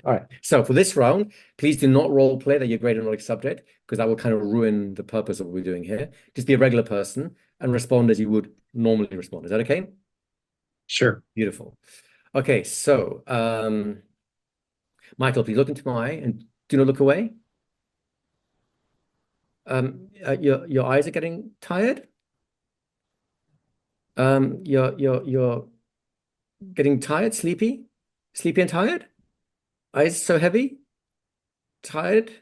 All right. So for this round, please do not role play that you're a great hypnotic subject, because that will kind of ruin the purpose of what we're doing here. Just be a regular person and respond as you would normally respond. Is that okay? Sure. Beautiful. Okay, so Michael, please look into my eye and do not look away. Your eyes are getting tired. You're getting tired, sleepy and tired. Eyes so heavy, tired.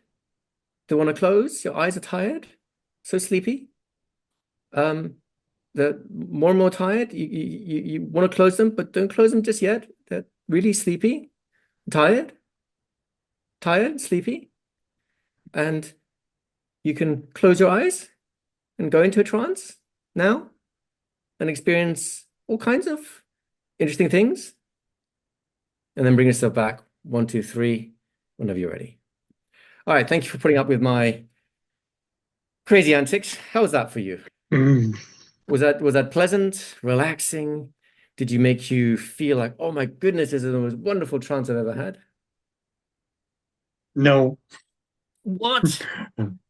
Don't want to close. Your eyes are tired, so sleepy. Um, the more and more tired. You want to close them, but don't close them just yet. They're really sleepy, tired, sleepy, and you can close your eyes and go into a trance now and experience all kinds of interesting things, and then bring yourself back. 1, 2, 3, whenever you're ready. All right. Thank you for putting up with my crazy antics. How was that for you? Mm, Was that pleasant, relaxing? Did you make you feel like, oh my goodness, this is the most wonderful trance I've ever had? no. What?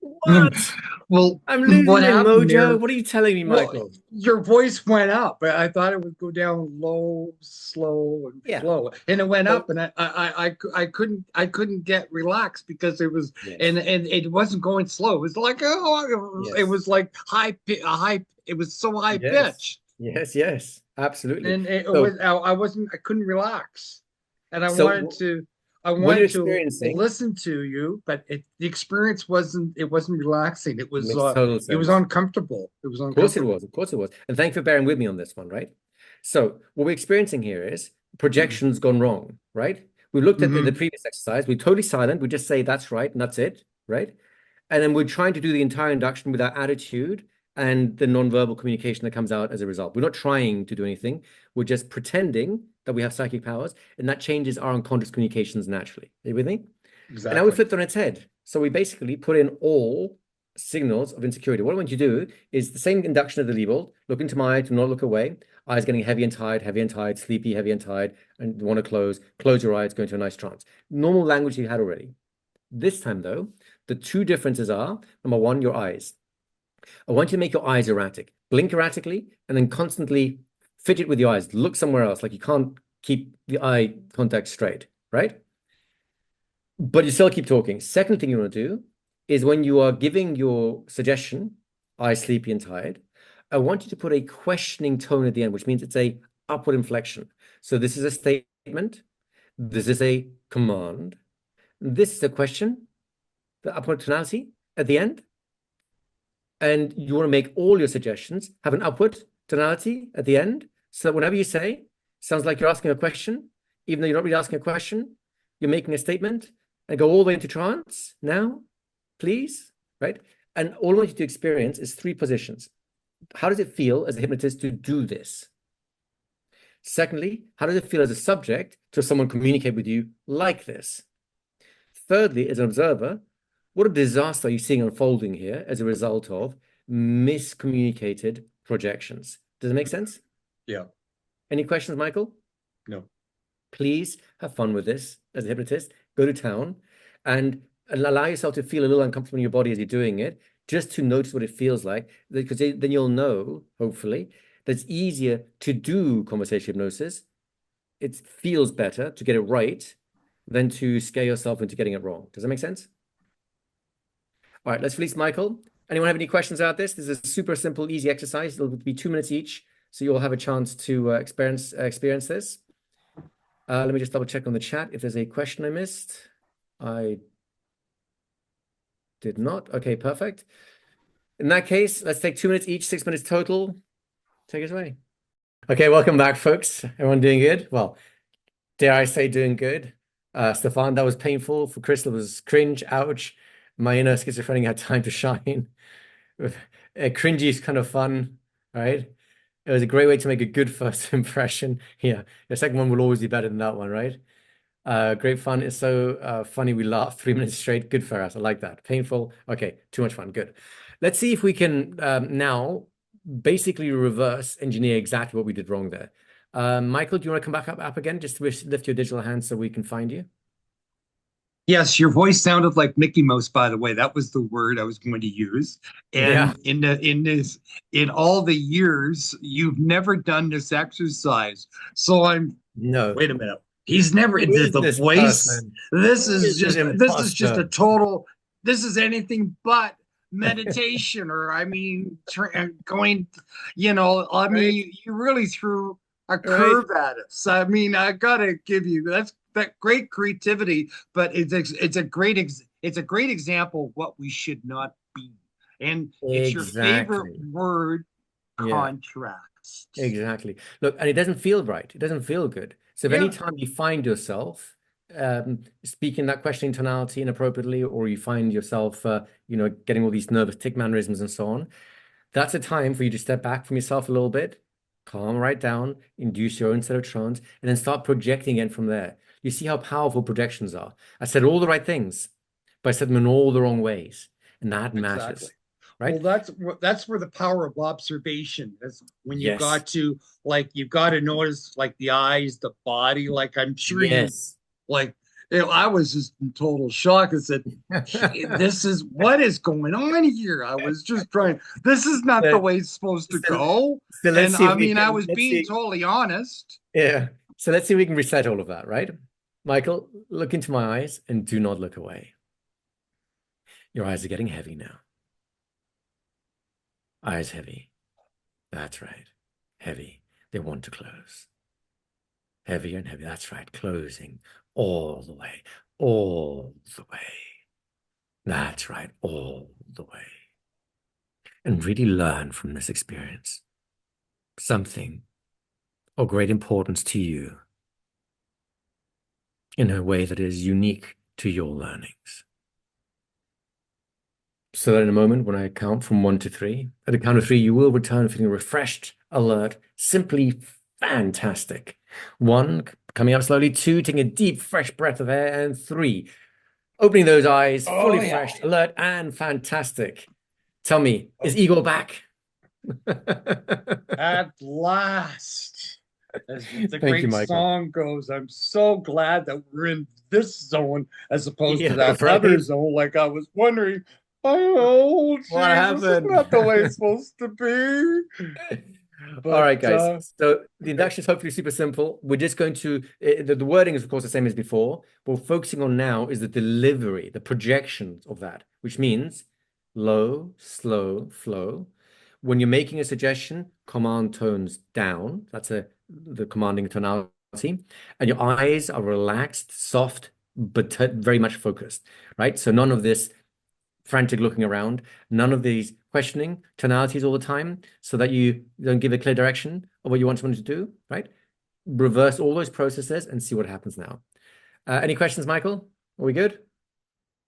What? Well, I'm losing what my happened there? mojo. What are you telling me, Well, Michael? your voice went up. I thought it would go down low, slow, and Yeah. flow, and it went So, up, and I couldn't get relaxed because it was, and yes. and it wasn't going slow. It was like, it Yes. was like high. It was so high Yes. pitched, Yes. Yes. Absolutely. and it So, was I couldn't relax, and so I what you're wanted to experiencing listen to you, but the experience wasn't relaxing. makes total It was sense. uncomfortable. It was Of course it uncomfortable. was. Of course it was. And thank you for bearing with me on this one, right? So what we're experiencing here is projections gone wrong, right? We looked at the Hmm. previous exercise. We're totally silent. We just say that's right and that's it, right? And then we're trying to do the entire induction with our attitude and the nonverbal communication that comes out as a result. We're not trying to do anything. We're just pretending that we have psychic powers, and that changes our unconscious communications naturally. Are you with me? And now we Exactly. flipped on its head. So we basically put in all signals of insecurity. What I want you to do is the same induction of the Liebel. Look into my eye, do not look away. Eyes getting heavy and tired, sleepy, heavy and tired, and want to close. Close your eyes, go into a nice trance. Normal language you had already. This time, though, the two differences are, number one, your eyes. I want you to make your eyes erratic. Blink erratically, and then constantly fidget with your eyes. Look somewhere else, like you can't keep the eye contact straight, right? But you still keep talking. Second thing you want to do is when you are giving your suggestion, I sleepy and tired, I want you to put a questioning tone at the end, which means it's a upward inflection. So this is a statement, this is a command, this is a question, the upward tonality at the end. And you want to make all your suggestions have an upward tonality at the end. So that whenever you say, sounds like you're asking a question, even though you're not really asking a question, you're making a statement, and go all the way into trance now, please, right? And all I want you to experience is three positions. How does it feel as a hypnotist to do this? Secondly, how does it feel as a subject to have someone communicate with you like this? Thirdly, as an observer, what a disaster are you seeing unfolding here as a result of miscommunicated projections? Does it make sense? Yeah. Any questions, Michael? No. Please have fun with this as a hypnotist. Go to town and allow yourself to feel a little uncomfortable in your body as you're doing it, just to notice what it feels like. Because then you'll know, hopefully, that it's easier to do conversation hypnosis. It feels better to get it right than to scare yourself into getting it wrong. Does that make sense? All right, let's release Michael. Anyone have any questions about this? This is a super simple, easy exercise. It'll be 2 minutes each, so you'll have a chance to experience this. Let me just double check on the chat if there's a question I missed. I did not. Okay, perfect. In that case, let's take 2 minutes each, 6 minutes total. Take us away. Okay, welcome back, folks. Everyone doing good? Well, dare I say doing good? Stefan, that was painful. For Chris, that was cringe. Ouch. My inner schizophrenic had time to shine. Cringy is kind of fun, right? It was a great way to make a good first impression. Yeah, the second one will always be better than that one, right? Great fun. It's so funny. We laughed 3 minutes straight. Good for us. I like that. Painful. Okay, too much fun. Good. Let's see if we can now basically reverse engineer exactly what we did wrong there. Michael, do you want to come back up again? Just lift your digital hand so we can find you. Yes, your voice sounded like Mickey Mouse, by the way. That was the word I was going to use. Yeah. And in all the years, you've never done this exercise. So I'm No. wait a minute. He's never Who the is the this voice. person? This Who is is this just imposter? a total this is anything but meditation or I mean going I mean Right? you really threw a Right? curve at us. I mean, I gotta give you that great creativity, but it's a great example of what we should not be. And it's your favorite Exactly. word, Yeah. contrast. Exactly. Look, and it doesn't feel right. It doesn't feel good. So if any Yeah, time you find yourself speaking that questioning tonality inappropriately, or you find yourself, getting all these nervous tick mannerisms and so on, that's a time for you to step back from yourself a little bit, calm right down, induce your own set of trance, and then start projecting again from there. You see how powerful projections are. I said all the right things, but I said them in all the wrong ways, and that exactly. matters, Well, right? that's where the power of observation is. When you Yes. got to you got to notice like the eyes, the body. Like I'm sure you Yes. like. I was just in total shock. I said, "This is what is going on here." I was just trying. This is not the So, way it's supposed to so, go. so let's And see if I we mean, I can, was let's being see. totally honest. Yeah. So let's see if we can reset all of that, right? Michael, look into my eyes and do not look away. Your eyes are getting heavy now. Eyes heavy. That's right. Heavy. They want to close. Heavier and heavier. That's right. Closing all the way. All the way. That's right. All the way. And really learn from this experience something of great importance to you in a way that is unique to your learnings. So that in a moment, when I count from 1 to 3, at the count of 3, you will return feeling refreshed, alert, simply fantastic. 1, coming up slowly. 2, taking a deep, fresh breath of air. And 3, opening those eyes, Oh fully yeah. refreshed, alert, and fantastic. Tell me, is Igor back? At last, as the Thank you, great Michael. song goes, I'm so glad that we're in this zone as opposed to Yeah, that other right. zone. Like I was wondering, oh, What geez, this is happened? not the way it's supposed to be. All But right, guys. So the induction is hopefully super simple. We're just going to, the wording is, of course, the same as before. What we're focusing on now is the delivery, the projections of that, which means low, slow, flow. When you're making a suggestion, command tones down. That's the commanding tonality. And your eyes are relaxed, soft, but very much focused, right? So none of this frantic looking around, none of these questioning tonalities all the time, so that you don't give a clear direction of what you want someone to do, right? Reverse all those processes and see what happens now. Any questions, Michael? Are we good?